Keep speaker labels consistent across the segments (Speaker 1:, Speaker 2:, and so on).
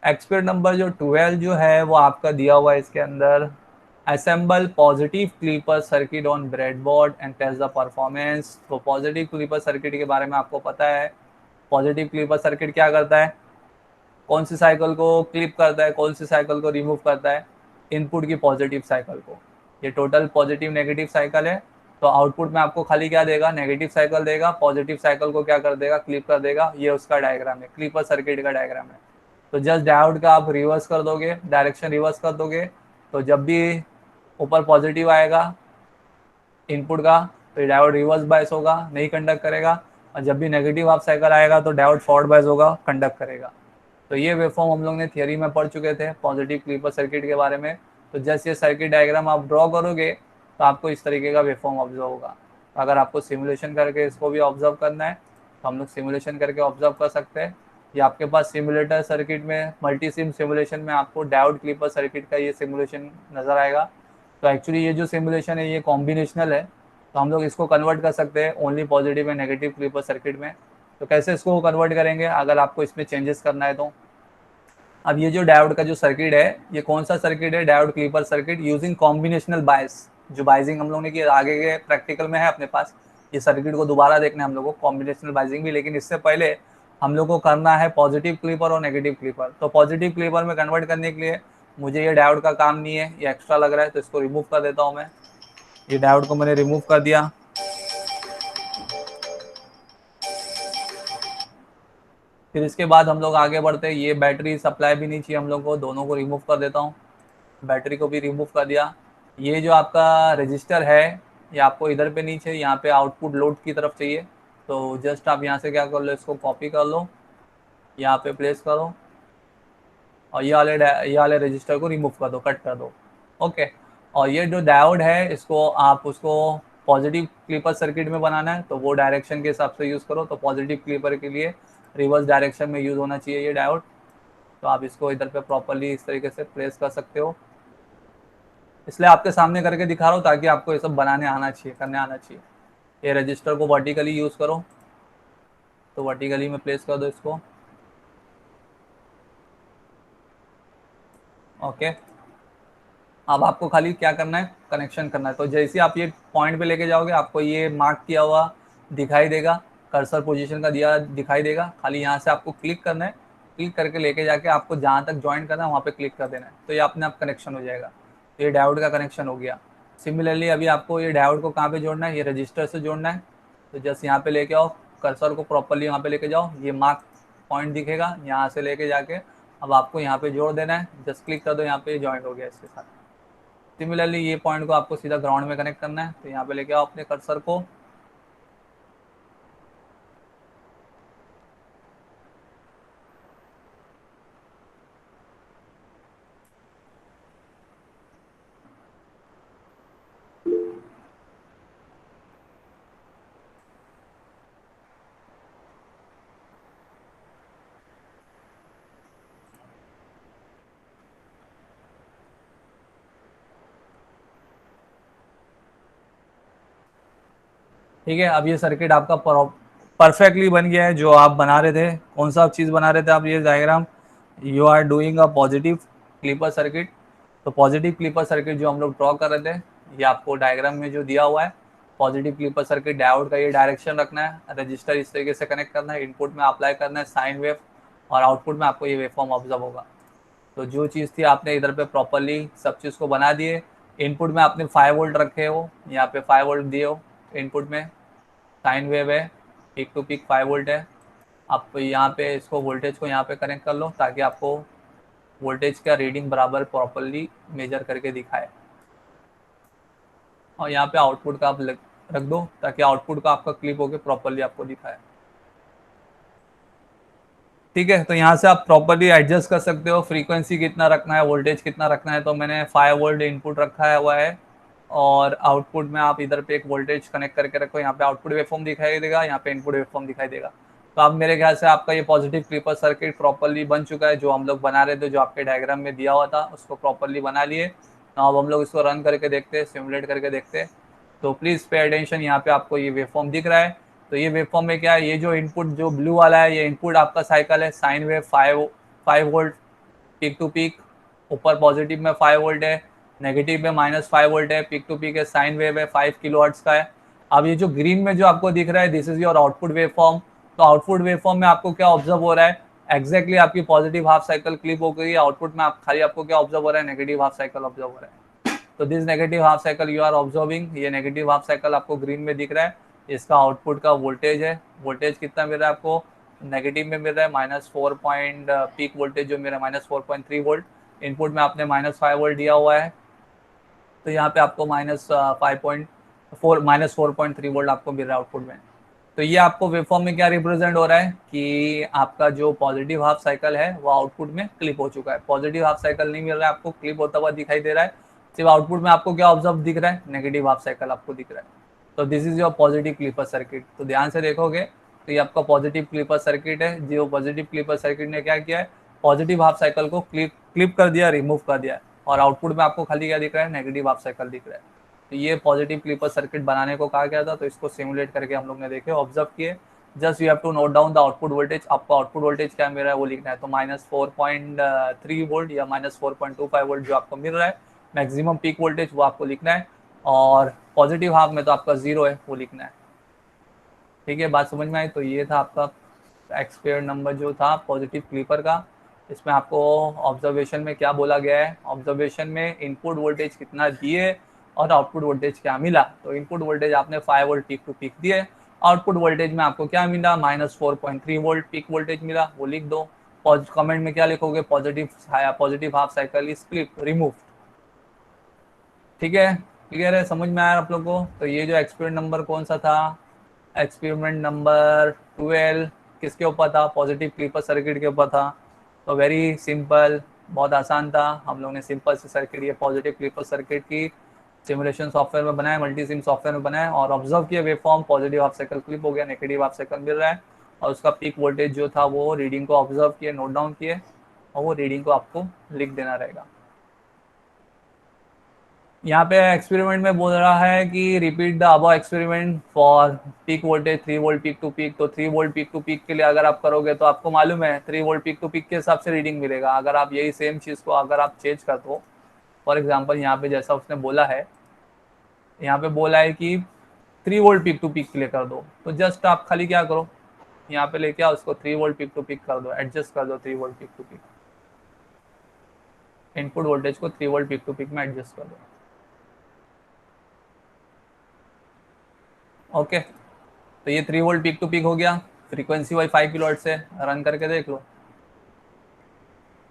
Speaker 1: Experiment number जो 12 जो है वो आपका दिया हुआ है इसके अंदर, assemble positive clipper circuit on breadboard and test the performance. तो पॉजिटिव क्लीपर सर्किट के बारे में आपको पता है, पॉजिटिव क्लीपर सर्किट क्या करता है, कौन सी साइकिल को क्लिप करता है, कौन सी साइकिल को रिमूव करता है, इनपुट की पॉजिटिव साइकिल को। ये टोटल पॉजिटिव नेगेटिव साइकिल है, तो आउटपुट में आपको खाली क्या देगा, नेगेटिव साइकिल देगा, पॉजिटिव साइकिल को क्या कर देगा, क्लिप कर देगा। ये उसका डायग्राम है, क्लीपर सर्किट का डायग्राम है। तो जस्ट डायोड का आप रिवर्स कर दोगे, डायरेक्शन रिवर्स कर दोगे, तो जब भी ऊपर पॉजिटिव आएगा इनपुट का तो डायोड रिवर्स बायस होगा, नहीं कंडक्ट करेगा, और जब भी नेगेटिव हाफ साइकिल आएगा तो डायोड फॉरवर्ड बायस होगा, कंडक्ट करेगा। तो ये वेवफॉर्म हम लोग ने थियरी में पढ़ चुके थे पॉजिटिव क्लीपर सर्किट के बारे में। तो जैसे ये सर्किट डायग्राम आप ड्रॉ करोगे तो आपको इस तरीके का वेवफॉर्म ऑब्जर्व होगा। अगर आपको सिमुलेशन करके इसको भी ऑब्जर्व करना है तो हम लोग सिमुलेशन करके ऑब्जर्व कर सकते हैं। ये आपके पास सिमुलेटर सर्किट में, मल्टी सिम सिमुलेशन में आपको डायोड क्लीपर सर्किट का ये सिमुलेशन नज़र आएगा। तो एक्चुअली ये जो सिमुलेशन है ये कॉम्बिनेशनल है, तो हम लोग इसको कन्वर्ट कर सकते हैं only positive and negative clipper circuit में। तो कैसे इसको कन्वर्ट करेंगे अगर आपको इसमें चेंजेस करना है तो, अब ये जो डायोड का जो सर्किट है ये कौन सा सर्किट है, diode clipper circuit using combinational bias. जो बाइजिंग हम लोग ने की आगे के प्रैक्टिकल में है अपने पास, ये सर्किट को दोबारा देखना है हम लोग को, कॉम्बिनेशनल बाइजिंग भी। लेकिन इससे पहले हम लोग को करना है पॉजिटिव क्लीपर और नेगेटिव क्लीपर। तो पॉजिटिव क्लीपर में कन्वर्ट करने के लिए मुझे ये डायोड का काम नहीं है, ये एक्स्ट्रा लग रहा है, तो इसको रिमूव कर देता हूँ मैं। ये डायोड को मैंने रिमूव कर दिया। फिर इसके बाद हम लोग आगे बढ़ते हैं, ये बैटरी सप्लाई भी नहीं चाहिए हम लोग को, दोनों को रिमूव कर देता हूँ। बैटरी को भी रिमूव कर दिया। ये जो आपका रजिस्टर है ये आपको इधर पे नहीं चाहिए, यहाँ पे आउटपुट लोड की तरफ चाहिए। तो जस्ट आप यहाँ से क्या कर लो, इसको कॉपी कर लो, यहाँ पे प्लेस करो, और ये वाले रजिस्टर को रिमूव कर दो, कट कर दो। ओके। और ये जो डायोड है इसको आप उसको पॉजिटिव क्लीपर सर्किट में बनाना है तो वो डायरेक्शन के हिसाब से यूज़ करो। तो पॉजिटिव क्लीपर के लिए रिवर्स डायरेक्शन में यूज़ होना चाहिए ये डायोड। तो आप इसको इधर पे प्रॉपरली इस तरीके से प्लेस कर सकते हो। इसलिए आपके सामने करके दिखा रहा हूँ ताकि आपको ये सब बनाने आना चाहिए, करने आना चाहिए। ये रजिस्टर को वर्टिकली यूज़ करो, तो वर्टिकली में प्लेस कर दो इसको। ओके। अब आपको खाली क्या करना है, कनेक्शन करना है। तो जैसे आप ये पॉइंट पे लेके जाओगे आपको ये मार्क किया हुआ दिखाई देगा, कर्सर पोजीशन का दिया दिखाई देगा। खाली यहाँ से आपको क्लिक करना है, क्लिक करके लेके जाके आपको जहाँ तक ज्वाइन करना है वहाँ पे क्लिक कर देना है, तो ये अपने आप कनेक्शन हो जाएगा। तो ये डायोड का कनेक्शन हो गया। सिमिलरली अभी आपको ये डायोड को कहाँ पे जोड़ना है, ये रजिस्टर से जोड़ना है। तो जस्ट यहाँ पे लेके आओ, कर्सर को प्रॉपरली यहाँ पे लेके जाओ, ये मार्क पॉइंट दिखेगा, यहाँ से लेके जाके अब आपको यहाँ पे जोड़ देना है। जस्ट क्लिक कर दो, यहाँ पे ज्वाइंट हो गया इसके साथ। सिमिलरली ये पॉइंट को आपको सीधा ग्राउंड में कनेक्ट करना है, तो यहाँ पे लेके आओ अपने कर्सर को। ठीक है, अब ये सर्किट आपका परफेक्टली बन गया है जो आप बना रहे थे। कौन सा चीज़ बना रहे थे आप, ये diagram, you are doing a positive clipper circuit. तो पॉजिटिव क्लीपर सर्किट जो हम लोग ड्रॉ कर रहे थे ये आपको डायग्राम में जो दिया हुआ है, पॉजिटिव क्लीपर सर्किट डायोड का ये डायरेक्शन रखना है, रजिस्टर इस तरीके से कनेक्ट करना है, इनपुट में अप्लाई करना है साइन वेव, और आउटपुट में आपको ये वेवफॉर्म ऑब्जर्व होगा। तो जो चीज़ थी आपने इधर पे प्रॉपरली सब चीज़ को बना दिए। इनपुट में आपने 5 वोल्ट रखे हो, यहाँ पे 5 वोल्ट दिए हो, इनपुट में साइन वेव है, पीक टू पीक 5 वोल्ट है। आप यहाँ पे इसको वोल्टेज को यहाँ पे कनेक्ट कर लो ताकि आपको वोल्टेज का रीडिंग बराबर प्रॉपरली मेजर करके दिखाए। और यहाँ पे आउटपुट का आप रख दो ताकि आउटपुट का आपका क्लिप होकर प्रॉपरली आपको दिखाए। ठीक है, तो यहाँ से आप प्रॉपरली एडजस्ट कर सकते हो, फ्रीक्वेंसी कितना रखना है, वोल्टेज कितना रखना है। तो मैंने 5 वोल्ट इनपुट रखा हुआ है, और आउटपुट में आप इधर पे एक वोल्टेज कनेक्ट करके रखो। यहाँ पे आउटपुट वेवफॉर्म दिखाई देगा, यहाँ पे इनपुट वेवफॉर्म दिखाई देगा। तो अब मेरे ख्याल से आपका ये पॉजिटिव क्लीपर सर्किट प्रॉपरली बन चुका है, जो हम लोग बना रहे थे, जो आपके डायग्राम में दिया हुआ था उसको प्रॉपरली बना लिए। अब हम लोग इसको रन करके देखते हैं, सिमुलेट करके देखते हैं। तो प्लीज़ पे अटेंशन, यहाँ पे आपको ये वेवफॉर्म दिख रहा है। तो ये वेवफॉर्म में क्या है, ये जो इनपुट जो ब्लू वाला है ये इनपुट आपका साइकिल है, sine wave 5 volt peak to peak, ऊपर पॉजिटिव में 5 वोल्ट है, नेगेटिव में -5 वोल्ट है, पीक टू पीक है, साइन वेव है, 5 किलोहर्ट्ज का है। अब ये जो ग्रीन में जो आपको दिख रहा है, this is your output wave form. तो आउटपुट वेव फॉर्म में आपको क्या ऑब्जर्व हो रहा है, एग्जैक्टली आपकी पॉजिटिव हाफ साइकिल क्लिप हो गई, आउटपुट में आप खाली आपको क्या ऑब्जर्व हो रहा है, नेगेटिव हाफ साइकिल ऑब्जर्व हो रहा है। तो this negative half cycle you are observing, ये नेगेटिव हाफ साइकिल आपको ग्रीन में दिख रहा है, इसका आउटपुट का वोल्टेज है। वोल्टेज कितना मिल रहा है आपको, नेगेटिव में मिल रहा है -4 पॉइंट, पीक वोल्टेज जो मेरा -4.3 वोल्ट, इनपुट में आपने -5 वोल्ट दिया हुआ है, तो यहाँ पे आपको -4.3 वोल्ट आपको मिल रहा है आउटपुट में। तो ये आपको वेवफॉर्म में क्या रिप्रेजेंट हो रहा है कि आपका जो पॉजिटिव हाफ साइकिल है वो आउटपुट में क्लिप हो चुका है। पॉजिटिव हाफ साइकिल नहीं मिल रहा है आपको, क्लिप होता हुआ दिखाई दे रहा है, सिर्फ आउटपुट में आपको क्या ऑब्जर्व दिख रहा है, नेगेटिव हाफ साइकिल आपको दिख रहा है। तो this is your positive clipper circuit. तो ध्यान से देखोगे तो ये आपका पॉजिटिव क्लिपर सर्किट है। जो पॉजिटिव क्लिपर सर्किट ने क्या किया है, पॉजिटिव हाफ साइकिल को क्लिप कर दिया, रिमूव कर दिया, और आउटपुट में आपको खाली क्या दिख रहा है, नेगेटिव हाफ साइकिल दिख रहा है। तो ये पॉजिटिव क्लिपर सर्किट बनाने को कहा गया था, तो इसको सिमुलेट करके हम लोग ने देखे, ऑब्जर्व किए। Just you have to note down the output voltage. आपको आउटपुट वोल्टेज क्या मिल रहा है वो लिखना है। तो -4.3 वोल्ट या -4.25 वोल्ट जो आपको मिल रहा है, मैक्सिमम पीक वोल्टेज वो आपको लिखना है, और पॉजिटिव हाफ में तो आपका 0 है वो लिखना है। ठीक है, बात समझ में आई। तो ये था आपका एक्सपेरिमेंट नंबर जो था पॉजिटिव क्लिपर का। इसमें आपको ऑब्जर्वेशन में क्या बोला गया है, ऑब्जर्वेशन में इनपुट वोल्टेज कितना दिए और आउटपुट वोल्टेज क्या मिला। तो इनपुट वोल्टेज आपने 5 वोल्ट पीक टू पीक दिए, आउटपुट वोल्टेज में आपको क्या मिला, -4.3 वोल्ट पीक वोल्टेज मिला, वो लिख दो। कमेंट में क्या लिखोगे, positive half cycle is clip remove. ठीक है, क्लियर है, समझ में आया आप लोगों को। तो ये जो एक्सपेरिमेंट नंबर कौन सा था, एक्सपेरिमेंट नंबर 12 किसके ऊपर था, पॉजिटिव क्लिपर सर्किट के ऊपर था। तो वेरी सिंपल, बहुत आसान था। हम लोग ने सिंपल सी सर्किट, ये पॉजिटिव क्लिपर सर्किट की सिमुलेशन सॉफ्टवेयर में बनाया, मल्टी सिम सॉफ्टवेयर में बनाया, और ऑब्जर्व किया wave form, positive half cycle clip हो गया, नेगेटिव हाफ साइकिल मिल रहा है, और उसका पीक वोल्टेज जो था वो रीडिंग को ऑब्जर्व किए, नोट डाउन किए, और वो रीडिंग को आपको लिख देना रहेगा। यहाँ पे एक्सपेरिमेंट में बोल रहा है कि repeat the above experiment for peak voltage 3 volt peak to peak. तो 3 वोल्ट पीक टू पीक के लिए अगर आप करोगे तो आपको मालूम है 3 वोल्ट पीक टू पीक के हिसाब से रीडिंग मिलेगा। अगर आप यही सेम चीज़ को अगर आप चेंज कर दो, फॉर एग्जांपल यहाँ पे जैसा उसने बोला है, यहाँ पे बोला है कि 3 वोल्ट पीक टू पीक के लिए कर दो, तो जस्ट आप खाली क्या करो, यहाँ पे लेके आओ उसको 3 वोल्ट पीक टू पीक कर दो, एडजस्ट कर दो 3 volt peak to peak, input voltage को 3 वोल्ट पीक टू पीक में एडजस्ट कर दो। ओके, तो ये 3 वोल्ट पीक टू पीक हो गया, फ्रीक्वेंसी वाई 5 किलोहर्ट्ज से रन करके देख लो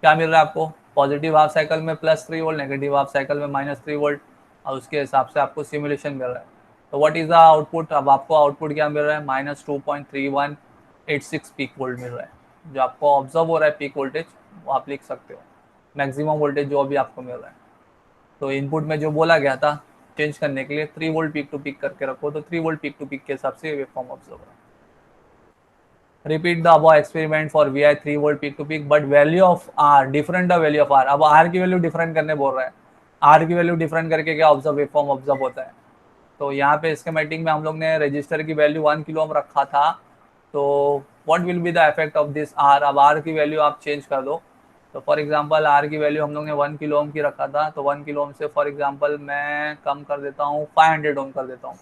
Speaker 1: क्या मिल रहा है आपको। पॉजिटिव हाफ साइकिल में +3 वोल्ट, नेगेटिव हाफ साइकिल में -3 वोल्ट, और उसके हिसाब से आपको सिमुलेशन मिल रहा है। तो व्हाट इज द आउटपुट, अब आपको आउटपुट क्या मिल रहा है, -2.3186 पीक वोल्ट मिल रहा है। जो आपको ऑब्जर्व हो रहा है पीक वोल्टेज वो आप लिख सकते हो, मैक्सिमम वोल्टेज जो अभी आपको मिल रहा है। तो इनपुट में जो बोला गया था चेंज करने के लिए 3 वोल्ट पीक टू पीक करके रखो, तो 3 वोल्ट पीक टू पीक के हिसाब से वेव फॉर्म ऑब्जर्व हो रहा है। Repeat the above experiment for VI 3 volt peak to peak but value of R different the value of R। अब R की वैल्यू डिफरेंट करने बोल रहा है, R की वैल्यू डिफरेंट करके क्या ऑब्जर्व वेव फॉर्म ऑब्जर्व होता है। तो यहाँ पे स्कीमेटिक में हम लोग ने रजिस्टर की वैल्यू 1 किलो ओम रखा था, तो what will be the effect of this R। अब R की वैल्यू आप चेंज कर दो, तो फॉर एग्जांपल R की वैल्यू हम लोग ने 1 किलो ओम की रखा था, तो 1 किलो ओम से फॉर एग्जांपल मैं कम कर देता हूँ, 500 ओम कर देता हूँ।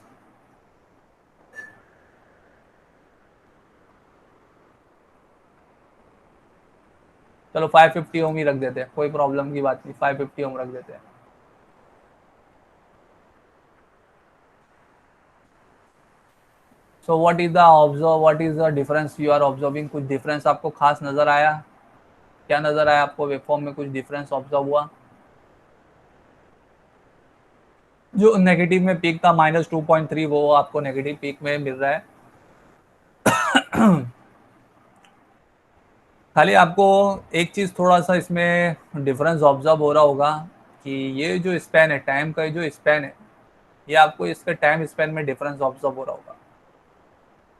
Speaker 1: चलो 550 ओम ही रख देते हैं, कोई प्रॉब्लम की बात नहीं, 550 ओम रख देते हैं। So what is the difference you are observing. कुछ डिफरेंस आपको खास नजर आया, क्या नजर आया आपको, वेवफॉर्म में कुछ डिफरेंस ऑब्जर्व हुआ। जो नेगेटिव में पीक था -2.3 वो आपको नेगेटिव पीक में मिल रहा है। खाली आपको एक चीज़ थोड़ा सा इसमें डिफरेंस ऑब्जर्व हो रहा होगा कि ये जो स्पैन है, टाइम का जो स्पैन है, ये आपको इसके टाइम स्पैन में डिफरेंस ऑब्जर्व हो रहा होगा।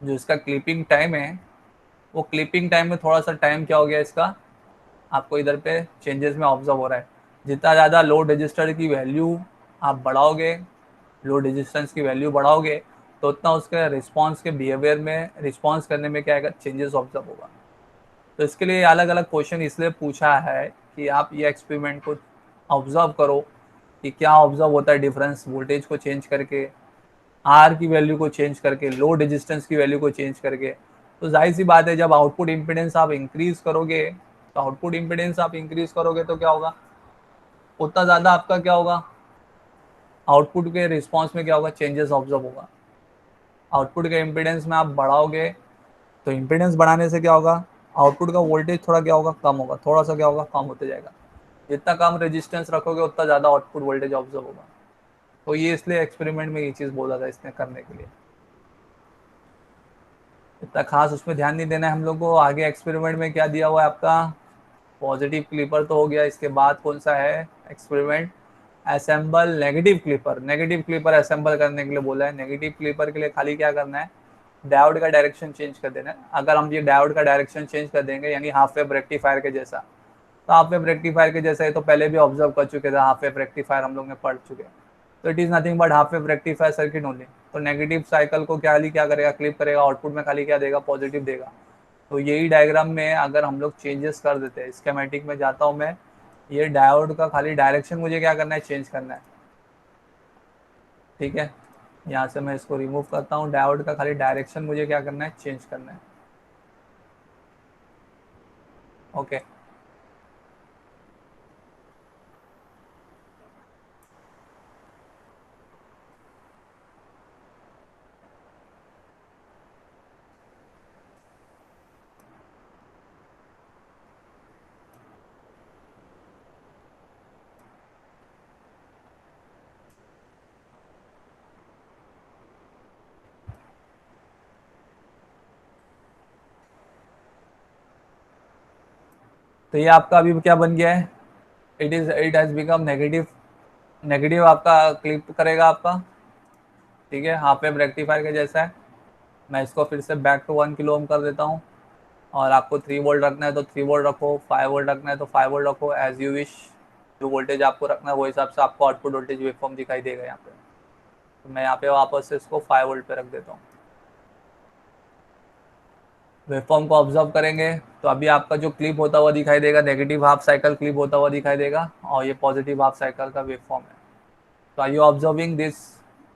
Speaker 1: जो इसका क्लिपिंग टाइम है, वो क्लिपिंग टाइम में थोड़ा सा टाइम क्या हो गया इसका, आपको इधर पे चेंजेस में ऑब्जर्व हो रहा है। जितना ज़्यादा लोड रजिस्टर की वैल्यू आप बढ़ाओगे, लोड रेजिस्टेंस की वैल्यू बढ़ाओगे, तो उतना उसके रिस्पॉन्स के बिहेवियर में, रिस्पॉन्स करने में क्या आएगा, चेंजेस ऑब्जर्व होगा। तो इसके लिए अलग अलग क्वेश्चन इसलिए पूछा है कि आप ये एक्सपेरिमेंट को ऑब्जर्व करो कि क्या ऑब्जर्व होता है डिफरेंस वोल्टेज को चेंज करके, आर की वैल्यू को चेंज करके, लोड रेजिस्टेंस की वैल्यू को चेंज करके। तो जाहिर सी बात है जब आउटपुट इम्पीडेंस आप इंक्रीज करोगे, तो आउटपुट इम्पीडेंस आप इंक्रीज करोगे तो क्या होगा, उतना ज़्यादा आपका क्या होगा, आउटपुट के रिस्पॉन्स में क्या होगा, चेंजेस ऑब्जर्व होगा। आउटपुट के इम्पीडेंस में आप बढ़ाओगे तो इम्पीडेंस बढ़ाने से क्या होगा, आउटपुट का वोल्टेज थोड़ा क्या होगा, कम होगा, थोड़ा सा क्या होगा, कम होते जाएगा। जितना कम रेजिस्टेंस रखोगे उतना ज़्यादा आउटपुट वोल्टेज ऑब्जर्व होगा। तो ये इसलिए एक्सपेरिमेंट में ये चीज़ बोला था इसने करने के लिए। इतना खास उसमें ध्यान नहीं देना है हम लोग को। आगे एक्सपेरिमेंट में क्या दिया हुआ है आपका, पॉजिटिव क्लिपर तो हो गया, इसके बाद कौन सा है experiment, assemble negative clipper. Negative clipper assemble करने के लिए बोला है। नेगेटिव क्लिपर के लिए खाली क्या करना है, डायोड का डायरेक्शन चेंज कर देना है। अगर हम ये डायोड का डायरेक्शन चेंज कर देंगे, यानी हाफ वेव रेक्टिफायर के जैसा, तो हाफ वेव रेक्टिफायर के जैसा है तो पहले भी ऑब्जर्व कर चुके थे, हाफ वेव रेक्टिफायर हम लोग ने पढ़ चुके हैं। तो it is nothing but half wave rectifier circuit only. तो नेगेटिव साइकिल को क्या करेगा, क्लिप करेगा, आउटपुट में खाली क्या देगा, पॉजिटिव देगा। तो यही डायग्राम में अगर हम लोग चेंजेस कर देते हैं, स्कीमेटिक में जाता हूँ मैं, ये डायोड का खाली डायरेक्शन मुझे क्या करना है, चेंज करना है। ठीक है, यहाँ से मैं इसको रिमूव करता हूँ। डायोड का खाली डायरेक्शन मुझे क्या करना है, चेंज करना है। ओके तो ये आपका अभी क्या बन गया है, it has become negative. Negative आपका क्लिप करेगा आपका, ठीक है, हाफ वेव रेक्टिफायर के जैसा है। मैं इसको फिर से बैक टू 1 किलो ओम कर देता हूँ। और आपको 3 वोल्ट रखना है तो 3 वोल्ट रखो, 5 वोल्ट रखना है तो 5 वोल्ट रखो, एज यू विश। जो वोल्टेज आपको रखना है वो हिसाब से आपको आउटपुट वोल्टेज वेवफॉर्म दिखाई देगा यहाँ पे। तो मैं यहाँ पे वापस से इसको 5 वोल्ट पे रख देता हूँ। वेवफॉर्म को ऑब्जर्व करेंगे तो अभी आपका जो क्लिप होता हुआ दिखाई देगा, नेगेटिव हाफ साइकिल क्लिप होता हुआ दिखाई देगा, और ये पॉजिटिव हाफ साइकिल का वेवफॉर्म है। तो आर यू ऑब्जर्विंग दिस।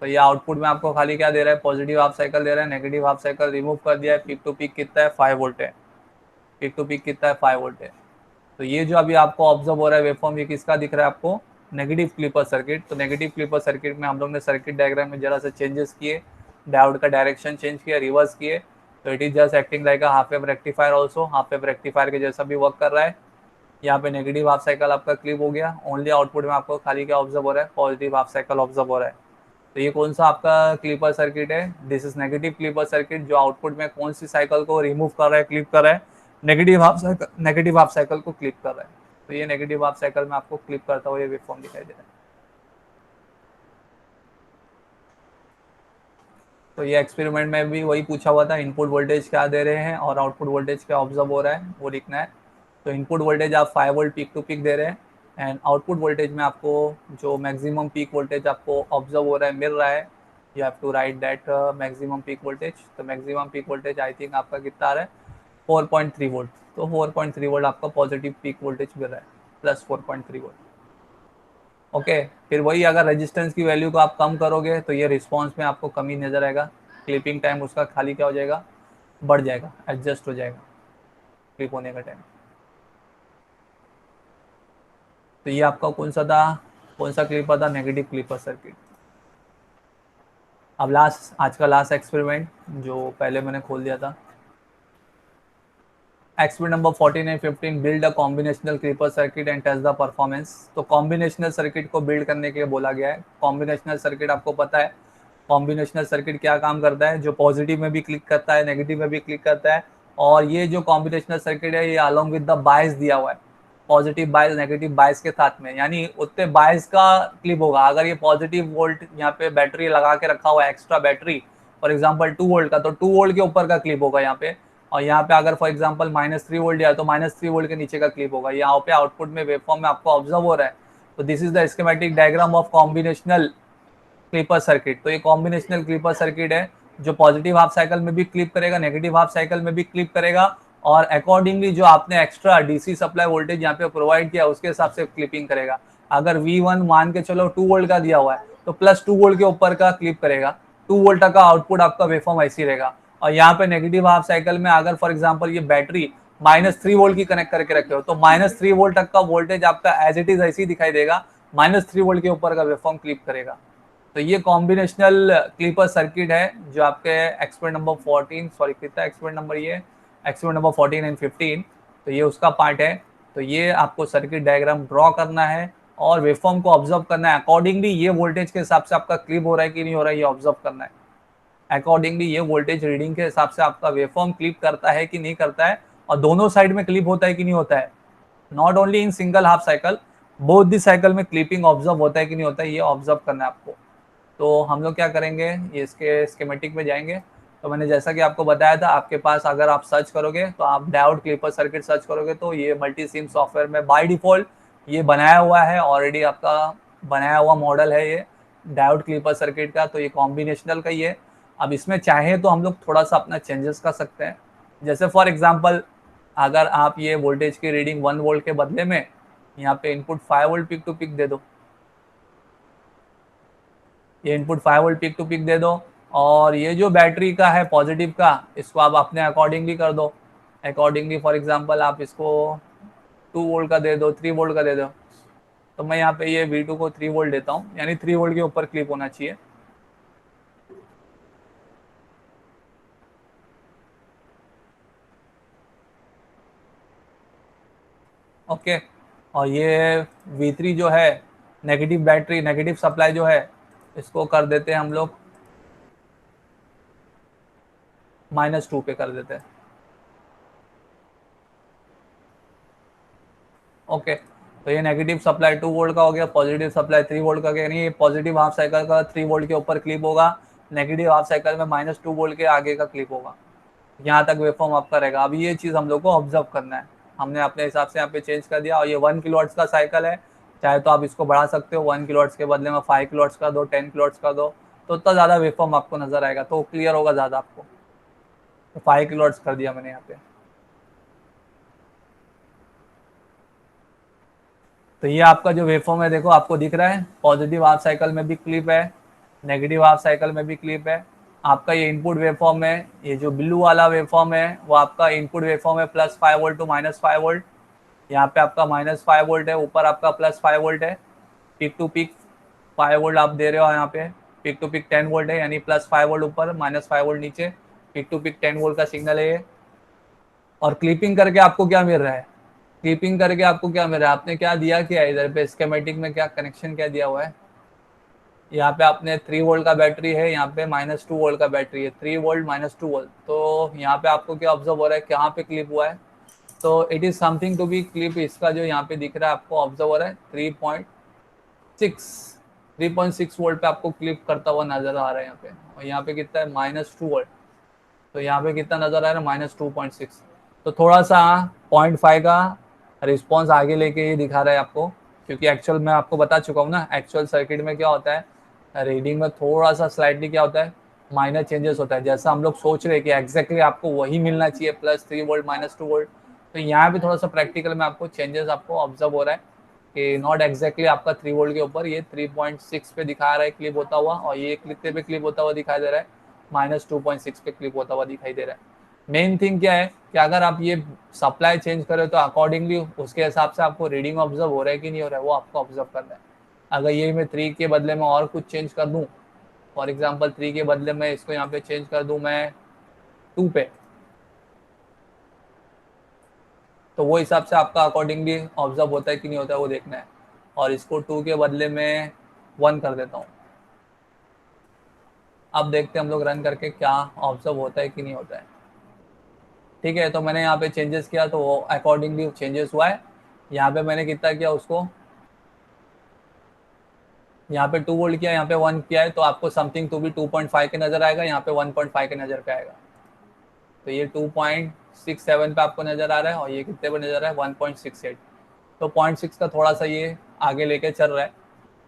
Speaker 1: तो ये आउटपुट में आपको खाली क्या दे रहा है, पॉजिटिव हाफ साइकिल दे रहा है, नेगेटिव हाफ साइकिल रिमूव कर दिया है। पीक टू पीक कितना है, 5 वोल्ट है। पीक टू पीक कितना है, 5 वोल्ट है। तो ये जो अभी आपको ऑब्जर्व हो रहा है वेवफॉर्म, ये किसका दिख रहा है आपको, नेगेटिव क्लिपर सर्किट। तो नेगेटिव क्लिपर सर्किट में हम लोग ने सर्किट डायग्राम में जरा से चेंजेस किए, डायोड का डायरेक्शन चेंज किया, रिवर्स किए। तो it is just acting like a half wave rectifier also, half wave rectifier के जैसा भी वर्क कर रहा है। यहाँ पे नेगेटिव हाफ साइकिल आपका क्लिप हो गया। ओनली आउटपुट में आपको खाली क्या ऑब्जर्व हो रहा है, पॉजिटिव हाफ साइकिल ऑब्जर्व हो रहा है। तो ये कौन सा आपका क्लिपर सर्किट है, this is negative clipper circuit, जो आउटपुट में कौन सी साइकिल को रिमूव कर रहा है, क्लिप कर रहा है, नेगेटिव हाफ साइकिल को क्लिप कर रहा है। तो ये नेगेटिव हाफ साइकिल में आपको क्लिप करता हुआ ये वेवफॉर्म दिखाई दे रहा है। तो ये एक्सपेरिमेंट में भी वही पूछा हुआ था, इनपुट वोल्टेज क्या दे रहे हैं और आउटपुट वोल्टेज क्या ऑब्जर्व हो रहा है वो लिखना है। तो इनपुट वोल्टेज आप 5 वोल्ट पीक टू पीक दे रहे हैं, एंड आउटपुट वोल्टेज में आपको जो मैक्सिमम पीक वोल्टेज आपको ऑब्जर्व हो रहा है, मिल रहा है, you have to write that maximum peak voltage. तो maximum peak voltage I think आपका कितना आ रहा है, 4.3 वोल्ट। तो 4.3 वोल्ट आपका पॉजिटिव पीक वोल्टेज मिल रहा है, प्लस 4.3 वोल्ट। ओके फिर वही, अगर रेजिस्टेंस की वैल्यू को आप कम करोगे तो ये रिस्पॉन्स में आपको कमी नजर आएगा, क्लिपिंग टाइम उसका खाली क्या हो जाएगा, बढ़ जाएगा, एडजस्ट हो जाएगा क्लिप होने का टाइम। तो ये आपका कौन सा था, कौन सा क्लिपर था, नेगेटिव क्लिपर सर्किट। अब लास्ट, आज का लास्ट एक्सपेरिमेंट जो पहले मैंने खोल दिया था, experiment number 14 and 15, build a combinational clipper circuit and test the performance. तो कॉम्बिनेशनल सर्किट को बिल्ड करने के लिए बोला गया है। कॉम्बिनेशनल सर्किट आपको पता है, कॉम्बिनेशनल सर्किट क्या काम करता है, जो पॉजिटिव में भी क्लिक करता है, नेगेटिव में भी क्लिक करता है। और ये जो कॉम्बिनेशनल सर्किट है ये अलोंग विद द बायस दिया हुआ है, पॉजिटिव बायस नेगेटिव बायस के साथ में, यानी उतने बायस का क्लिप होगा। अगर ये पॉजिटिव वोल्ट यहाँ पे बैटरी लगा के रखा हुआ है, extra battery for example 2 volt का, तो 2 वोल्ट के ऊपर का क्लिप होगा यहाँ पे। और यहाँ पे अगर फॉर एग्जाम्पल -3 वोल्ट दिया है तो -3 वोल्ट के नीचे का क्लिप होगा। यहाँ पे आउटपुट में वेवफॉर्म में आपको ऑब्जर्व हो रहा है। तो this is the schematic diagram of combinational clipper circuit. तो ये कॉम्बिनेशनल क्लिपर सर्किट है जो पॉजिटिव हाफ साइकिल में भी क्लिप करेगा, नेगेटिव हाफ साइकिल में भी क्लिप करेगा, और अकॉर्डिंगली जो आपने एक्स्ट्रा डीसी सप्लाई वोल्टेज यहाँ पे प्रोवाइड किया उसके हिसाब से क्लिपिंग करेगा। अगर V1 मान के चलो 2 वोल्ट का दिया हुआ है तो प्लस 2 वोल्ट के ऊपर का क्लिप करेगा, 2 वोल्ट तक का आउटपुट आपका वेवफॉर्म ऐसी रहेगा। और यहाँ पे नेगेटिव हाफ साइकिल में अगर फॉर एग्जांपल ये बैटरी -3 वोल्ट की कनेक्ट करके रखे हो तो -3 वोल्ट तक का वोल्टेज आपका एज इट इज ऐसे ही दिखाई देगा, -3 वोल्ट के ऊपर का वेवफॉर्म क्लिप करेगा। तो ये कॉम्बिनेशनल क्लिपर सर्किट है जो आपके एक्सपेरिमेंट नंबर 14, सॉरी कितना एक्सपेरिमेंट नंबर, ये एक्सपेरिमेंट नंबर 14 एंड 15, तो ये उसका पार्ट है। तो ये आपको सर्किट डायग्राम ड्रॉ करना है और वेवफॉर्म को ऑब्जर्व करना है। अकॉर्डिंगली ये वोल्टेज के हिसाब से आपका क्लिप हो रहा है कि नहीं हो रहा है ये ऑब्जर्व करना है। अकॉर्डिंगली ये वोल्टेज रीडिंग के हिसाब से आपका वेवफॉर्म क्लिप करता है कि नहीं करता है, और दोनों साइड में क्लिप होता है कि नहीं होता है, not only in single half cycle, both the cycle में क्लिपिंग ऑब्जर्व होता है कि नहीं होता है, ये ऑब्जर्व करना है आपको। तो हम लोग क्या करेंगे, ये इसके स्कीमेटिक में जाएंगे। तो मैंने जैसा कि आपको बताया था, आपके पास अगर आप सर्च करोगे तो आप डायोड क्लिपर सर्किट सर्च करोगे तो ये मल्टी सिम सॉफ्टवेयर में बाय डिफॉल्ट ये बनाया हुआ है, ऑलरेडी आपका बनाया हुआ मॉडल है ये डायोड क्लिपर सर्किट का। तो ये कॉम्बिनेशनल का ही है। अब इसमें चाहे तो हम लोग थोड़ा सा अपना चेंजेस कर सकते हैं। जैसे फॉर एग्जांपल अगर आप ये वोल्टेज की रीडिंग 1 वोल्ट के बदले में यहाँ पे input 5 volt peak to peak दे दो, ये input 5 volt peak to peak दे दो, और ये जो बैटरी का है पॉजिटिव का इसको आप अपने अकॉर्डिंगली कर दो। अकॉर्डिंगली फॉर एग्जांपल आप इसको 2 वोल्ट का दे दो, 3 वोल्ट का दे दो। तो मैं यहाँ पे ये V2 को 3 वोल्ट देता हूँ, यानी 3 वोल्ट के ऊपर क्लिप होना चाहिए। ओके, और ये V3 जो है नेगेटिव बैटरी नेगेटिव सप्लाई जो है इसको कर देते हैं हम लोग -2 पे कर देते हैं। ओके, तो ये नेगेटिव सप्लाई 2 वोल्ट का हो गया, पॉजिटिव सप्लाई 3 वोल्ट का, यानी ये पॉजिटिव हाफ साइकिल का 3 वोल्ट के ऊपर क्लिप होगा, नेगेटिव हाफ साइकिल में -2 वोल्ट के आगे का क्लिप होगा। यहाँ तक वेवफॉर्म आपका रहेगा। अब ये चीज़ हम लोग को ऑब्जर्व करना है, हमने अपने हिसाब से यहाँ पे चेंज कर दिया। और ये 1 किलोवाट्स का साइकिल है, चाहे तो आप इसको बढ़ा सकते हो, 1 किलोवाट्स के बदले में 5 किलोवाट्स का दो, 10 किलोवाट्स का दो, तो उतना ज़्यादा वेवफॉर्म आपको नजर आएगा, तो क्लियर होगा ज़्यादा आपको। तो 5 किलोवाट्स कर दिया मैंने यहाँ पे। तो ये आपका जो वेवफॉर्म है देखो आपको दिख रहा है, पॉजिटिव हाफ साइकिल में भी क्लिप है, नेगेटिव हाफ साइकिल में भी क्लिप है। आपका ये इनपुट वेवफॉर्म है, ये जो ब्लू वाला वेवफॉर्म है वो आपका इनपुट वेवफॉर्म है, +5 वोल्ट टू -5 वोल्ट। यहाँ पे आपका -5 वोल्ट है, ऊपर आपका +5 वोल्ट है, पिक टू पिक 5 वोल्ट आप दे रहे हो यहाँ पे, पिक टू पिक 10 वोल्ट है, यानी +5 वोल्ट ऊपर -5 वोल्ट नीचे, पिक टू पिक 10 वोल्ट का सिग्नल है ये। और क्लिपिंग करके आपको क्या मिल रहा है, क्लिपिंग करके आपको क्या मिल रहा है, आपने क्या दिया, क्या इधर पे स्कीमेटिक में क्या कनेक्शन क्या दिया हुआ है, यहाँ पे आपने 3 वोल्ट का बैटरी है, यहाँ पे -2 वोल्ट का बैटरी है, 3 वोल्ट -2 वोल्ट। तो यहाँ पे आपको क्या ऑब्जर्व हो रहा है, कहाँ पे क्लिप हुआ है, तो it is something to be clip, इसका जो यहाँ पे दिख रहा है आपको ऑब्जर्व हो रहा है 3.6 वोल्ट पे आपको क्लिप करता हुआ नजर आ रहा है यहाँ पे। और यहाँ पे कितना है, -2 वोल्ट, तो यहाँ पे कितना नजर आ रहा है, -2.6। तो थोड़ा सा 0.5 का रिस्पॉन्स आगे लेके ये दिखा रहा है आपको, क्योंकि एक्चुअल मैं आपको बता चुका हूँ ना, एक्चुअल सर्किट में क्या होता है, रीडिंग में थोड़ा सा स्लाइटली क्या होता है, माइनर चेंजेस होता है। जैसा हम लोग सोच रहे हैं कि एग्जैक्टली आपको वही मिलना चाहिए, +3 वोल्ट -2 वोल्ट, तो यहाँ पे थोड़ा सा प्रैक्टिकल में आपको चेंजेस आपको ऑब्जर्व हो रहा है कि नॉट एग्जैक्टली आपका 3 वोल्ट के ऊपर ये 3.6 पे दिखा रहा है क्लिप होता हुआ, और ये कितने पे क्लिप होता हुआ दिखाई दे रहा है, -2.6 पे क्लिप होता हुआ दिखाई दे रहा है। मेन थिंग क्या है कि अगर आप ये सप्लाई चेंज करें तो अकॉर्डिंगली उसके हिसाब से आपको रीडिंग ऑब्जर्व हो रहा है कि नहीं हो रहा है, वो आपको ऑब्जर्व करना है। अगर ये मैं 3 के बदले में और कुछ चेंज कर दूं, फॉर एग्जांपल 3 के बदले में इसको यहाँ पे चेंज कर दूं मैं 2 पे, तो वो हिसाब से आपका अकॉर्डिंगली ऑब्जर्व होता है कि नहीं होता है वो देखना है। और इसको 2 के बदले में 1 कर देता हूँ। अब देखते हैं हम लोग रन करके क्या ऑब्जर्व होता है कि नहीं होता है। ठीक है, तो मैंने यहाँ पे चेंजेस किया तो वो अकॉर्डिंगली चेंजेस हुआ है। यहाँ पे मैंने कितना किया उसको, यहाँ पे 2 वोल्ट किया, यहाँ पे 1 किया है, तो आपको समथिंग टू भी 2.5 के नजर आएगा, यहाँ पे 1.5 के नजर पे आएगा। तो ये 2.67 पे आपको नजर आ रहा है, और ये कितने पे नजर आ रहा है, 1.68। तो 0.6 का थोड़ा सा ये आगे लेके चल रहा है,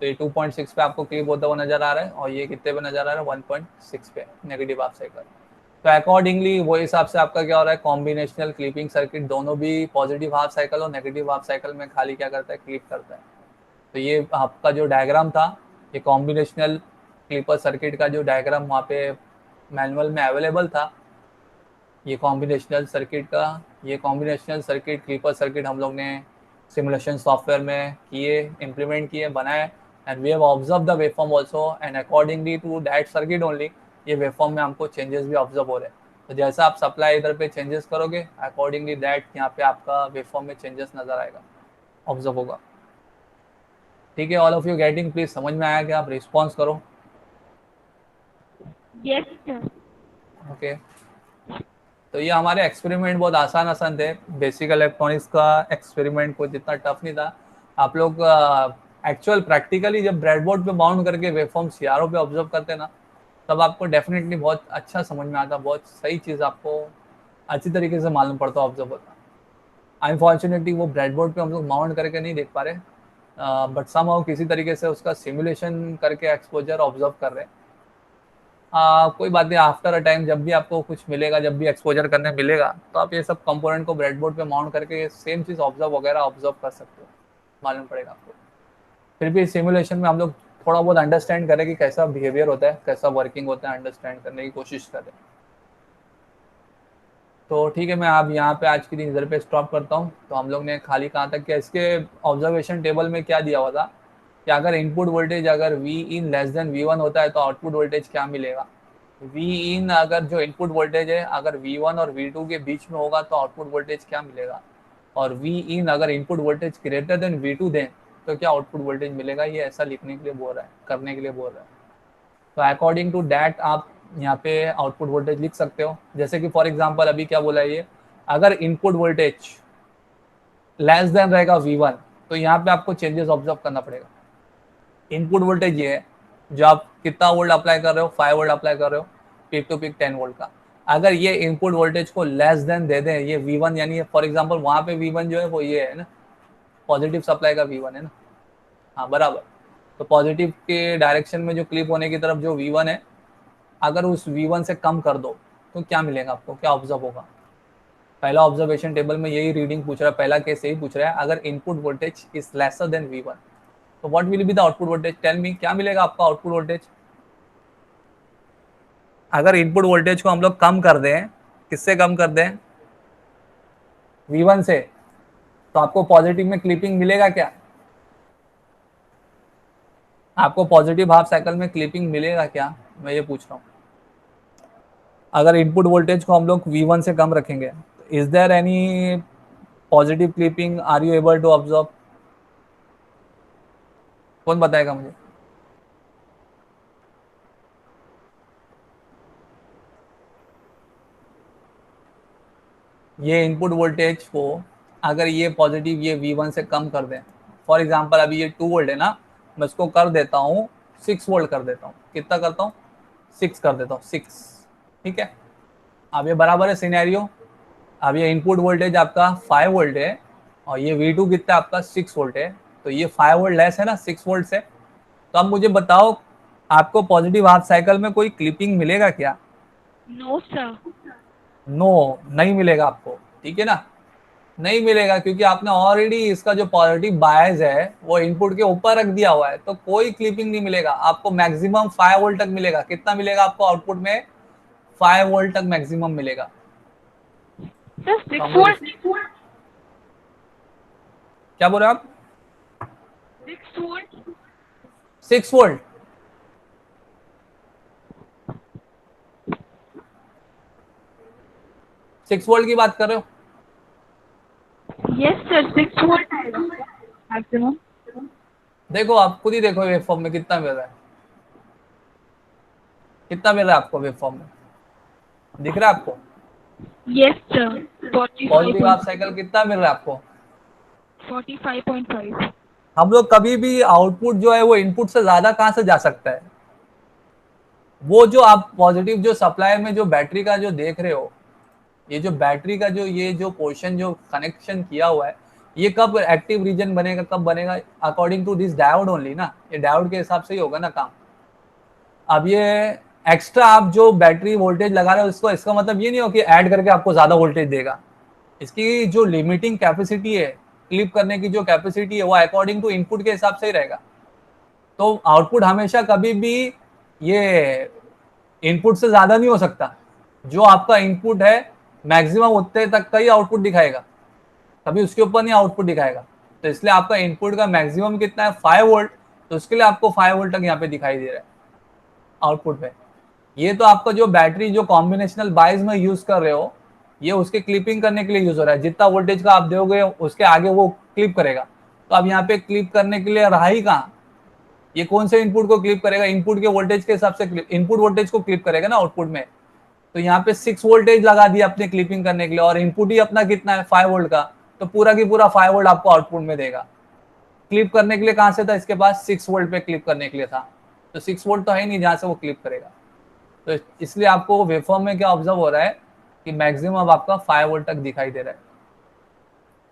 Speaker 1: तो ये 2.6 पे आपको क्लिप होता हुआ नजर आ रहा है, और ये कितने पे नजर आ रहा है, 1.6 पे नेगेटिव हाफ साइकिल। तो अकॉर्डिंगली वो हिसाब से आपका क्या हो रहा है, कॉम्बिनेशनल क्लिपिंग सर्किट दोनों भी पॉजिटिव हाफ साइकिल और नेगेटिव हाफ साइकिल में खाली क्या करता है, क्लिप करता है। तो ये आपका जो डायग्राम था, ये कॉम्बिनेशनल क्लिपर सर्किट का जो डायग्राम वहाँ पे मैनुअल में अवेलेबल था, ये कॉम्बिनेशनल सर्किट का, ये कॉम्बिनेशनल सर्किट क्लिपर सर्किट हम लोग ने सिमुलेशन सॉफ्टवेयर में किए, इम्प्लीमेंट किए, बनाए, and we have observe the waveform also, and accordingly to that circuit only ये वेवफॉर्म में हमको चेंजेस भी ऑब्जर्व हो रहे हैं। तो जैसा आप सप्लाई इधर पे चेंजेस करोगे, अकॉर्डिंगली दैट यहाँ पे आपका वेवफॉर्म में चेंजेस नजर आएगा, ऑब्जर्व होगा। ठीक है, all of you getting, please समझ में आया कि आप रिस्पॉन्स करो।
Speaker 2: Yes sir.
Speaker 1: ओके, तो ये हमारे एक्सपेरिमेंट बहुत आसान आसान थे, बेसिक इलेक्ट्रॉनिक्स का एक्सपेरिमेंट कोई जितना टफ नहीं था। आप लोग एक्चुअल प्रैक्टिकली जब ब्रेडबोर्ड पे बाउंड करके वेवफॉर्म सीआरओ पे ऑब्जर्व करते हैं ना, तब आपको डेफिनेटली बहुत अच्छा समझ में आता, बहुत सही चीज़ आपको अच्छी तरीके से मालूम पड़ता, ऑब्जर्व होता। अनफॉर्चुनेटली वो ब्रेडबोर्ड पे हम लोग माउंट करके नहीं देख पा रहे, बट समहाउ किसी तरीके से उसका सिमुलेशन करके एक्सपोजर ऑब्जर्व कर रहे हैं। कोई बात नहीं, आफ्टर अ टाइम जब भी आपको कुछ मिलेगा, जब भी एक्सपोजर करने मिलेगा, तो आप ये सब कंपोनेंट को ब्रेडबोर्ड पे माउंट करके सेम चीज़ ऑब्जर्व वगैरह ऑब्जर्व कर सकते हो, मालूम पड़ेगा आपको। फिर भी सिमुलेशन में हम लोग थोड़ा बहुत अंडरस्टैंड करें कि कैसा बिहेवियर होता है, कैसा वर्किंग होता है, अंडरस्टैंड करने की कोशिश करें। तो ठीक है, मैं आप यहाँ पे आज के दिन इधर पे स्टॉप करता हूँ। तो हम लोग ने खाली कहाँ तक किया, इसके ऑब्जर्वेशन टेबल में क्या दिया हुआ था कि अगर इनपुट वोल्टेज अगर V in less than V one होता है तो आउटपुट वोल्टेज क्या मिलेगा। वी इन अगर जो इनपुट वोल्टेज है अगर वी वन और वी टू के बीच में होगा तो आउटपुट वोल्टेज क्या मिलेगा, और वी इन अगर input voltage greater than V two दें तो क्या आउटपुट वोल्टेज मिलेगा। ये ऐसा लिखने के लिए बोल रहा है, करने के लिए बोल रहा है। तो अकॉर्डिंग टू दैट आप यहाँ पे आउटपुट वोल्टेज लिख सकते हो। जैसे कि फॉर एग्जांपल अभी क्या बोला है ये, अगर इनपुट वोल्टेज लेस देन रहेगा V1 तो यहाँ पे आपको चेंजेस ऑब्जर्व करना पड़ेगा। इनपुट वोल्टेज ये है जो आप कितना वोल्ट अप्लाई कर रहे हो, 5 वोल्ट अप्लाई कर रहे हो, पीक टू पीक 10 वोल्ट का। अगर ये इनपुट वोल्टेज को लेस देन दे दें, ये V1 यानी फॉर एग्जांपल वहां पे V1 जो है वो ये है ना, पॉजिटिव सप्लाई का V1 है ना, हाँ बराबर। तो पॉजिटिव के डायरेक्शन में जो क्लिप होने की तरफ जो V1 है, अगर उस V1 से कम कर दो तो क्या मिलेगा आपको, क्या ऑब्जर्व होगा। पहला ऑब्जर्वेशन टेबल में यही रीडिंग पूछ रहा है, पहला केस यही पूछ रहा है, अगर input voltage is lesser than V1 तो what will be the output voltage, tell me क्या मिलेगा आपका आउटपुट वोल्टेज। अगर इनपुट वोल्टेज को हम लोग कम कर दें, किससे कम कर दें, V1 से, तो आपको पॉजिटिव में क्लिपिंग मिलेगा क्या, आपको पॉजिटिव हाफ साइकिल में क्लिपिंग मिलेगा क्या, मैं ये पूछ रहा हूँ। अगर इनपुट वोल्टेज को हम लोग V1 से कम रखेंगे, is there any positive clipping, are you able to observe, कौन बताएगा मुझे। ये इनपुट वोल्टेज को अगर ये पॉजिटिव ये V1 से कम कर दें, फॉर एग्जांपल अभी ये 2 वोल्ट है ना, मैं इसको कर देता हूँ 6 वोल्ट कर देता हूँ, कितना करता हूँ 6 कर देता हूँ 6, ठीक है। अब ये बराबर है सिनेरियो, अब ये इनपुट वोल्टेज आपका 5 वोल्ट है और ये V2 कितना आपका 6 वोल्ट है, तो ये 5 वोल्ट लेस है ना 6 वोल्ट से। तो अब मुझे बताओ आपको पॉजिटिव हाफ साइकिल में कोई क्लिपिंग मिलेगा क्या।
Speaker 2: No sir.
Speaker 1: नो, नहीं मिलेगा आपको, ठीक है ना, नहीं मिलेगा, क्योंकि आपने ऑलरेडी इसका जो पॉजिटिव बायस है वो इनपुट के ऊपर रख दिया हुआ है, तो कोई क्लिपिंग नहीं मिलेगा आपको। मैक्सिमम 5 वोल्ट तक मिलेगा, कितना मिलेगा आपको आउटपुट में, 5 वोल्ट तक मैक्सिमम मिलेगा।
Speaker 2: सर
Speaker 1: तो
Speaker 2: 6
Speaker 1: हम लोग
Speaker 2: वोल्ट।
Speaker 1: क्या बोल रहे हैं आप,
Speaker 2: 6 वोल्ट।
Speaker 1: 6 वोल्ट, 6 वोल्ट की बात कर रहे हो।
Speaker 2: यस सर 6 वोल्ट आएगा मैक्सिमम।
Speaker 1: देखो आप खुद ही देखो वेवफॉर्म में कितना मिल रहा है, कितना मिल रहा है आपको वेवफॉर्म में, दिख रहा है आपको
Speaker 2: yes sir
Speaker 1: positive half
Speaker 2: 45.5।
Speaker 1: Cycle कितना मिल रहा है आपको।
Speaker 2: 45.5।
Speaker 1: हम लोग कभी भी आउटपुट जो है वो इनपुट से ज्यादा कहां से जा सकता है, वो जो आप पॉजिटिव जो सप्लाई में जो बैटरी का जो देख रहे हो, ये जो बैटरी का जो ये जो पोर्शन जो कनेक्शन किया हुआ है, ये कब एक्टिव रीजन बनेगा, कब बनेगा, according to this diode only ना, ये डायोड के हिसाब से ही होगा ना काम। अब ये एक्स्ट्रा आप जो बैटरी वोल्टेज लगा रहे हो उसको, इसका मतलब ये नहीं हो कि ऐड करके आपको ज्यादा वोल्टेज देगा। इसकी जो लिमिटिंग कैपेसिटी है, क्लिप करने की जो कैपेसिटी है, वो अकॉर्डिंग टू इनपुट के हिसाब से ही रहेगा। तो आउटपुट हमेशा कभी भी ये इनपुट से ज्यादा नहीं हो सकता। जो आपका इनपुट है मैक्सिमम उतने तक का ही आउटपुट दिखाएगा, कभी उसके ऊपर नहीं आउटपुट दिखाएगा। तो इसलिए आपका इनपुट का मैक्सिमम कितना है, 5 वोल्ट, तो उसके लिए आपको 5 वोल्ट तक यहाँ पे दिखाई दे रहा है आउटपुट में। ये तो आपका जो बैटरी जो कॉम्बिनेशनल बाइज में यूज कर रहे हो, ये उसके क्लिपिंग करने के लिए यूज हो रहा है। जितना वोल्टेज का आप दोगे उसके आगे वो क्लिप करेगा। तो अब यहाँ पे क्लिप करने के लिए रहा ही कहाँ, ये कौन से इनपुट को क्लिप करेगा, इनपुट के वोल्टेज के हिसाब से इनपुट वोल्टेज को क्लिप करेगा ना आउटपुट में। तो यहाँ पे 6 वोल्टेज लगा दिया अपने क्लिपिंग करने के लिए, और इनपुट ही अपना कितना है 5 वोल्ट का, तो पूरा की पूरा 5 वोल्ट आपको आउटपुट में देगा। क्लिप करने के लिए कहां से था, इसके पास 6 वोल्ट पे क्लिप करने के लिए था, तो 6 वोल्ट तो है नहीं जहां से वो क्लिप करेगा। तो इसलिए आपको वेवफॉर्म में क्या ऑब्जर्व हो रहा है कि मैक्सिमम अब आपका 5 वोल्ट तक दिखाई दे रहा है।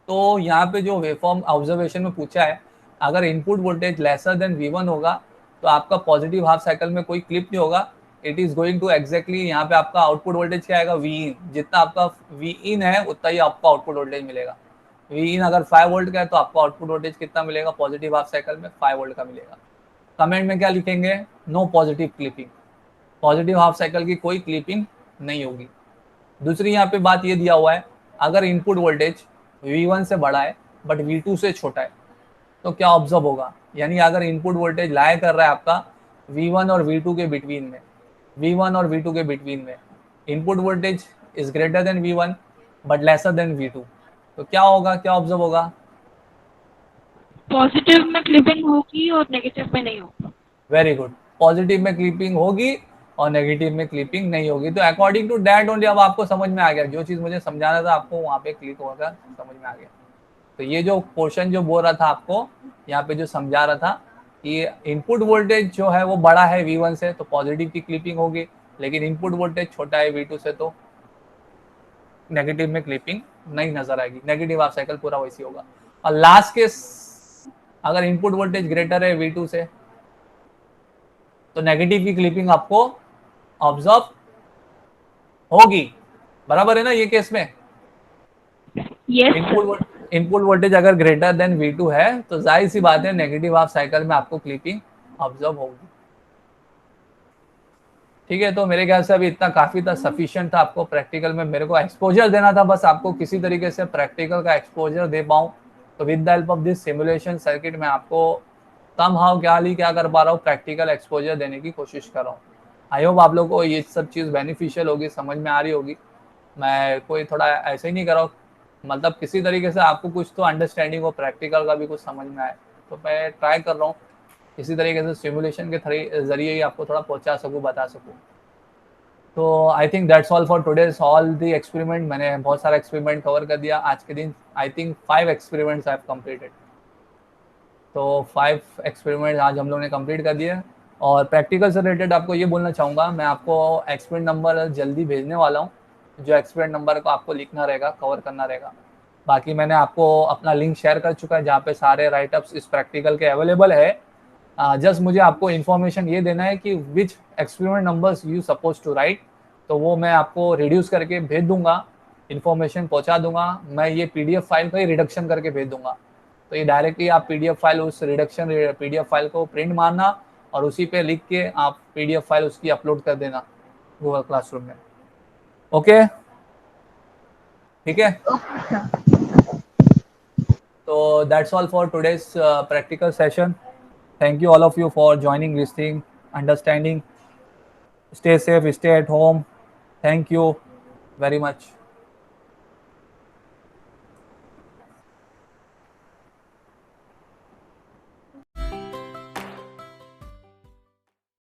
Speaker 1: तो यहाँ पे जो वेवफॉर्म ऑब्जर्वेशन में पूछा है, अगर input voltage laser than V1 होगा तो आपका पॉजिटिव हाफ साइकिल में कोई क्लिप नहीं होगा। It is going to exactly, यहाँ पे आपका आउटपुट वोल्टेज क्या आएगा, Vin। जितना आपका Vin है उतना ही आपको आउटपुट वोल्टेज मिलेगा। Vin अगर 5 वोल्ट का है तो आपको आउटपुट वोल्टेज कितना मिलेगा पॉजिटिव हाफ साइकिल में, 5 वोल्ट का मिलेगा। कमेंट में क्या लिखेंगे, no positive clipping, positive half cycle की कोई क्लिपिंग नहीं होगी। दूसरी यहाँ पे बात ये दिया हुआ है, अगर इनपुट वोल्टेज V1 से बड़ा है बट V2 से छोटा है तो क्या ऑब्जर्व होगा। यानी अगर इनपुट वोल्टेज लाया कर रहा है आपका V1 और V2 के बिटवीन में, V1 और V2 के बिटवीन में, input voltage is greater than V1 but lesser than V2, तो क्या होगा, क्या ऑब्जर्व होगा।
Speaker 2: पॉजिटिव में क्लिपिंग होगी और नेगेटिव में नहीं होगा।
Speaker 1: वेरी गुड, पॉजिटिव में क्लिपिंग होगी और नेगेटिव में क्लिपिंग नहीं होगी। तो अकॉर्डिंग टू दैट ओनली अब आपको समझ में आ गया, जो चीज मुझे समझाना था आपको वहां पे क्लिक होगा, समझ में आ गया। तो ये जो पोर्शन जो बोल रहा था आपको यहाँ पे जो समझा रहा था कि इनपुट वोल्टेज जो है वो बड़ा है V1 से तो पॉजिटिव की क्लिपिंग होगी, लेकिन इनपुट वोल्टेज छोटा है V2 से तो नेगेटिव में क्लिपिंग नहीं नजर आएगी, नेगेटिव हाफ साइकिल पूरा वैसी होगा। और लास्ट केस, अगर इनपुट वोल्टेज ग्रेटर है V2 से तो नेगेटिव की क्लिपिंग आपको ऑब्जर्व होगी। बराबर है ना ये केस में।
Speaker 2: यस
Speaker 1: इनपुट वोल्टेज अगर ग्रेटर देन V2 है तो जाहिर सी बात है नेगेटिव हाफ साइकिल में आपको क्लिपिंग ऑब्जर्व होगी। ठीक है, तो मेरे ख्याल से अभी इतना काफी था, सफिशिएंट था आपको प्रैक्टिकल में। मेरे को एक्सपोजर देना था, बस आपको किसी तरीके से प्रैक्टिकल का एक्सपोजर दे पाऊं। तो with the help of this simulation circuit में आपको समहाउ क्या कर पा रहा हूँ, प्रैक्टिकल एक्सपोजर देने की कोशिश कर रहा हूँ। आई होप आप लोगों को ये सब चीज़ बेनिफिशियल होगी, समझ में आ रही होगी। मैं कोई थोड़ा ऐसे ही नहीं कर रहा हूँ, मतलब किसी तरीके से आपको कुछ तो अंडरस्टैंडिंग हो, प्रैक्टिकल का भी कुछ समझ में आए, तो मैं ट्राई कर रहा हूँ किसी तरीके से सिमुलेशन के जरिए ही आपको थोड़ा पहुंचा सकूँ, बता सकूँ। तो I think that's all for today's all the experiment. मैंने बहुत सारा एक्सपेरिमेंट कवर कर दिया आज के दिन। I think 5 experiments I have completed. तो 5 एक्सपेरिमेंट आज हम लोग ने कंप्लीट कर दिए। और प्रैक्टिकल से रिलेटेड आपको ये बोलना चाहूँगा, मैं आपको एक्सपेरिमेंट नंबर जल्दी भेजने वाला हूँ, जो एक्सपेरिमेंट नंबर को आपको लिखना रहेगा, कवर करना रहेगा। बाकी मैंने आपको अपना लिंक शेयर कर चुका है जहाँ पे सारे राइटअप्स इस प्रैक्टिकल के अवेलेबल है। जस्ट मुझे आपको इन्फॉर्मेशन ये देना है कि which experiment numbers you suppose to write, तो वो मैं आपको रिड्यूस करके भेज दूंगा, इन्फॉर्मेशन पहुंचा दूंगा। मैं ये PDF फाइल का ही रिडक्शन करके भेज दूंगा। तो ये डायरेक्टली आप PDF फाइल, उस रिडक्शन PDF फाइल को प्रिंट मारना और उसी पे लिख के आप PDF फाइल उसकी अपलोड कर देना गूगल क्लासरूम में। ओके, ठीक है। तो that's all for today's practical session. Thank you all of you for joining, listening, understanding. Stay safe, stay at home. Thank you very much.